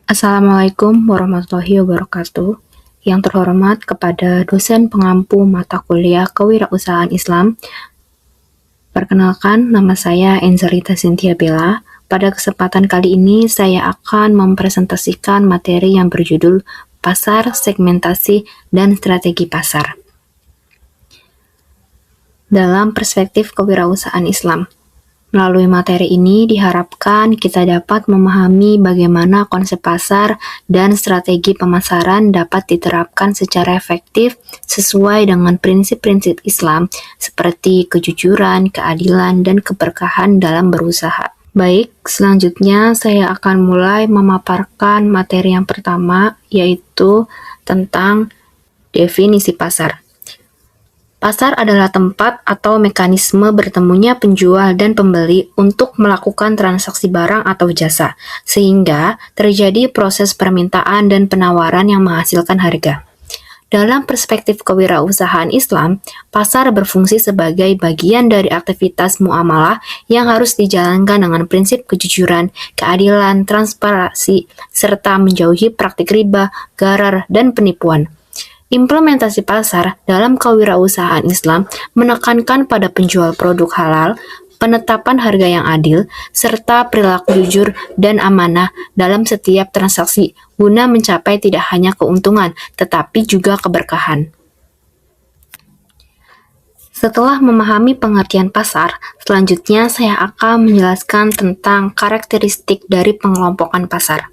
Assalamualaikum warahmatullahi wabarakatuh. Yang terhormat kepada dosen pengampu mata kuliah Kewirausahaan Islam. Perkenalkan, nama saya Enzalita Cynthia Bella. Pada kesempatan kali ini, saya akan mempresentasikan materi yang berjudul Pasar, Segmentasi, dan Strategi Pasar. Dalam perspektif kewirausahaan Islam, melalui materi ini diharapkan kita dapat memahami bagaimana konsep pasar dan strategi pemasaran dapat diterapkan secara efektif sesuai dengan prinsip-prinsip Islam seperti kejujuran, keadilan, dan keberkahan dalam berusaha. Baik, selanjutnya saya akan mulai memaparkan materi yang pertama, yaitu tentang definisi pasar. Pasar adalah tempat atau mekanisme bertemunya penjual dan pembeli untuk melakukan transaksi barang atau jasa, sehingga terjadi proses permintaan dan penawaran yang menghasilkan harga. Dalam perspektif kewirausahaan Islam, pasar berfungsi sebagai bagian dari aktivitas muamalah yang harus dijalankan dengan prinsip kejujuran, keadilan, transparansi, serta menjauhi praktik riba, gharar, dan penipuan. Implementasi pasar dalam kewirausahaan Islam menekankan pada penjual produk halal, penetapan harga yang adil, serta perilaku jujur dan amanah dalam setiap transaksi guna mencapai tidak hanya keuntungan, tetapi juga keberkahan. Setelah memahami pengertian pasar, selanjutnya saya akan menjelaskan tentang karakteristik dari pengelompokan pasar.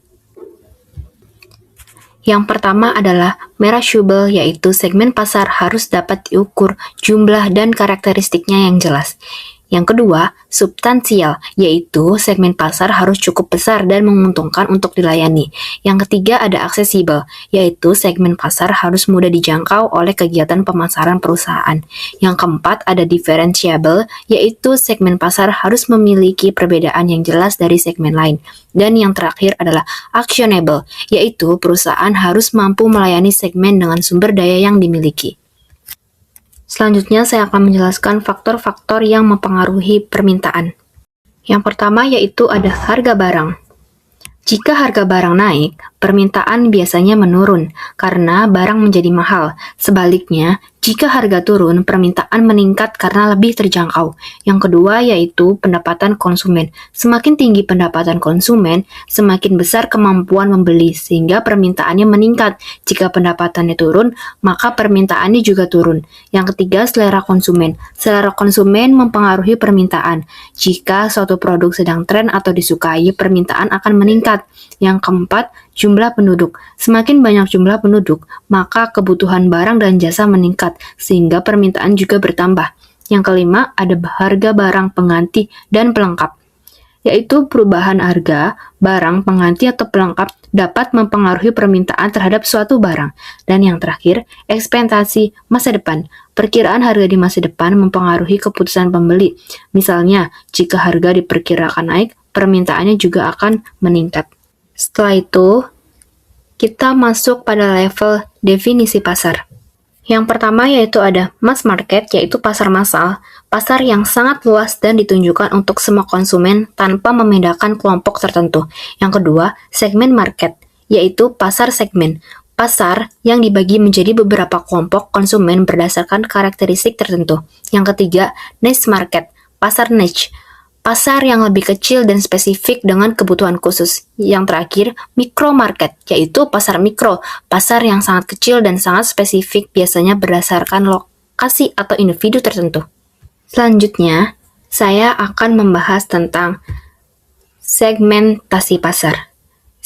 Yang pertama adalah measurable, yaitu segmen pasar harus dapat diukur jumlah dan karakteristiknya yang jelas. Yang kedua, substansial, yaitu segmen pasar harus cukup besar dan menguntungkan untuk dilayani. Yang ketiga ada accessible, yaitu segmen pasar harus mudah dijangkau oleh kegiatan pemasaran perusahaan. Yang keempat ada differentiable, yaitu segmen pasar harus memiliki perbedaan yang jelas dari segmen lain. Dan yang terakhir adalah actionable, yaitu perusahaan harus mampu melayani segmen dengan sumber daya yang dimiliki. Selanjutnya saya akan menjelaskan faktor-faktor yang mempengaruhi permintaan. Yang pertama yaitu ada harga barang. Jika harga barang naik, permintaan biasanya menurun karena barang menjadi mahal. Sebaliknya, jika harga turun, permintaan meningkat karena lebih terjangkau. Yang kedua yaitu pendapatan konsumen. Semakin tinggi pendapatan konsumen, semakin besar kemampuan membeli sehingga permintaannya meningkat. Jika pendapatannya turun, maka permintaannya juga turun. Yang ketiga, selera konsumen. Selera konsumen mempengaruhi permintaan. Jika suatu produk sedang tren atau disukai, permintaan akan meningkat. Yang keempat, jumlah penduduk. Semakin banyak jumlah penduduk, maka kebutuhan barang dan jasa meningkat, sehingga permintaan juga bertambah. Yang kelima, ada harga barang pengganti dan pelengkap, yaitu perubahan harga, barang pengganti atau pelengkap dapat mempengaruhi permintaan terhadap suatu barang. Dan yang terakhir, ekspektasi masa depan. Perkiraan harga di masa depan mempengaruhi keputusan pembeli. Misalnya, jika harga diperkirakan naik, permintaannya juga akan meningkat. Setelah itu, kita masuk pada level definisi pasar. Yang pertama yaitu ada mass market, yaitu pasar massal, pasar yang sangat luas dan ditunjukkan untuk semua konsumen tanpa membedakan kelompok tertentu. Yang kedua, segmen market, yaitu pasar segmen, pasar yang dibagi menjadi beberapa kelompok konsumen berdasarkan karakteristik tertentu. Yang ketiga, niche market, pasar niche, pasar yang lebih kecil dan spesifik dengan kebutuhan khusus. Yang terakhir, micro market, yaitu pasar mikro, pasar yang sangat kecil dan sangat spesifik biasanya berdasarkan lokasi atau individu tertentu. Selanjutnya, saya akan membahas tentang segmentasi pasar.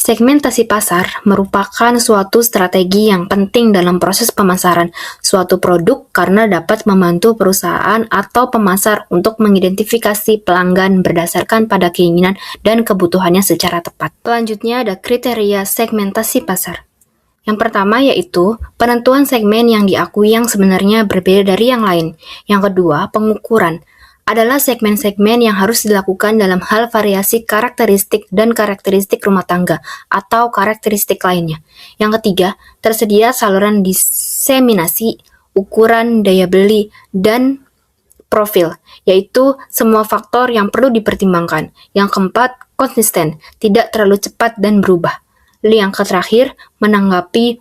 Segmentasi pasar merupakan suatu strategi yang penting dalam proses pemasaran suatu produk karena dapat membantu perusahaan atau pemasar untuk mengidentifikasi pelanggan berdasarkan pada keinginan dan kebutuhannya secara tepat. Selanjutnya ada kriteria segmentasi pasar. Yang pertama yaitu penentuan segmen yang diakui yang sebenarnya berbeda dari yang lain. Yang kedua, pengukuran adalah segmen-segmen yang harus dilakukan dalam hal variasi karakteristik dan karakteristik rumah tangga atau karakteristik lainnya. Yang ketiga, tersedia saluran diseminasi, ukuran, daya beli, dan profil, yaitu semua faktor yang perlu dipertimbangkan. Yang keempat, konsisten, tidak terlalu cepat dan berubah. Yang terakhir, menanggapi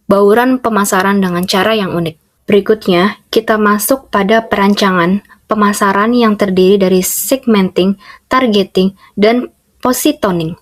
bauran pemasaran dengan cara yang unik. Berikutnya, kita masuk pada perancangan pemasaran yang terdiri dari segmenting, targeting, dan positioning.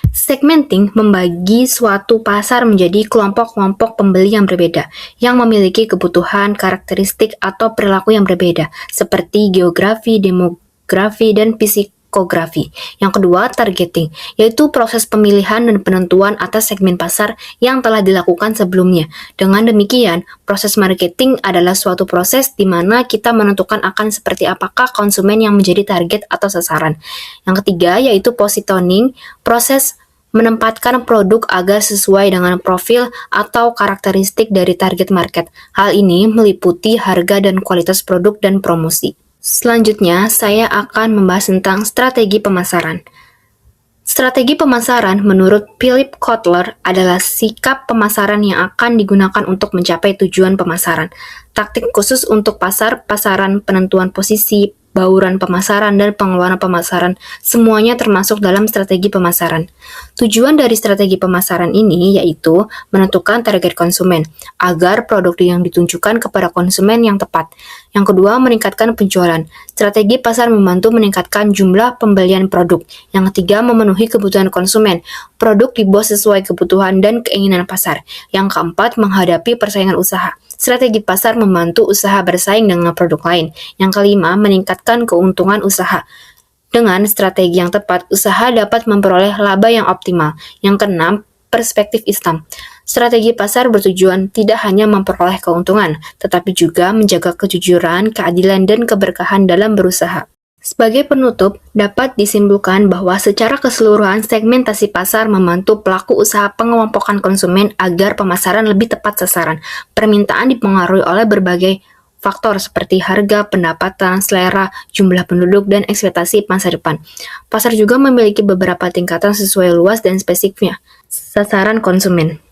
Segmenting membagi suatu pasar menjadi kelompok-kelompok pembeli yang berbeda, yang memiliki kebutuhan, karakteristik, atau perilaku yang berbeda, seperti geografi, demografi, dan psikografi. Yang kedua, targeting, yaitu proses pemilihan dan penentuan atas segmen pasar yang telah dilakukan sebelumnya. Dengan demikian, proses marketing adalah suatu proses di mana kita menentukan akan seperti apakah konsumen yang menjadi target atau sasaran. Yang ketiga, yaitu positioning, proses menempatkan produk agar sesuai dengan profil atau karakteristik dari target market. Hal ini meliputi harga dan kualitas produk dan promosi. Selanjutnya, saya akan membahas tentang strategi pemasaran. Strategi pemasaran menurut Philip Kotler adalah sikap pemasaran yang akan digunakan untuk mencapai tujuan pemasaran. Taktik khusus untuk pasaran, penentuan posisi, bauran pemasaran, dan pengeluaran pemasaran, semuanya termasuk dalam strategi pemasaran. Tujuan dari strategi pemasaran ini yaitu menentukan target konsumen, agar produk yang ditunjukkan kepada konsumen yang tepat. Yang kedua, meningkatkan penjualan. Strategi pasar membantu meningkatkan jumlah pembelian produk. Yang ketiga, memenuhi kebutuhan konsumen. Produk dibuat sesuai kebutuhan dan keinginan pasar. Yang keempat, menghadapi persaingan usaha. Strategi pasar membantu usaha bersaing dengan produk lain. Yang kelima, meningkatkan keuntungan usaha. Dengan strategi yang tepat, usaha dapat memperoleh laba yang optimal. Yang keenam, perspektif Islam. Strategi pasar bertujuan tidak hanya memperoleh keuntungan, tetapi juga menjaga kejujuran, keadilan, dan keberkahan dalam berusaha. Sebagai penutup, dapat disimpulkan bahwa secara keseluruhan segmentasi pasar membantu pelaku usaha pengelompokan konsumen agar pemasaran lebih tepat sasaran. Permintaan dipengaruhi oleh berbagai faktor seperti harga, pendapatan, selera, jumlah penduduk, dan ekspektasi masa depan. Pasar juga memiliki beberapa tingkatan sesuai luas dan spesifiknya. Sasaran konsumen.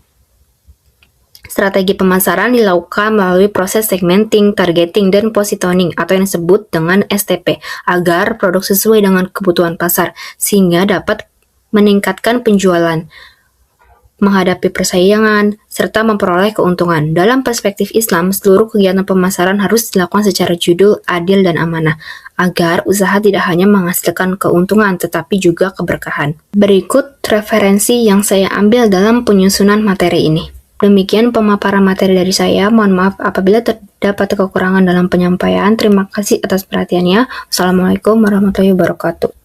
Strategi pemasaran dilakukan melalui proses segmenting, targeting, dan positioning atau yang disebut dengan STP agar produk sesuai dengan kebutuhan pasar sehingga dapat meningkatkan penjualan, menghadapi persaingan, serta memperoleh keuntungan. Dalam perspektif Islam, seluruh kegiatan pemasaran harus dilakukan secara jujur, adil, dan amanah agar usaha tidak hanya menghasilkan keuntungan tetapi juga keberkahan. Berikut referensi yang saya ambil dalam penyusunan materi ini. Demikian pemaparan materi dari saya. Mohon maaf apabila terdapat kekurangan dalam penyampaian. Terima kasih atas perhatiannya. Wassalamualaikum warahmatullahi wabarakatuh.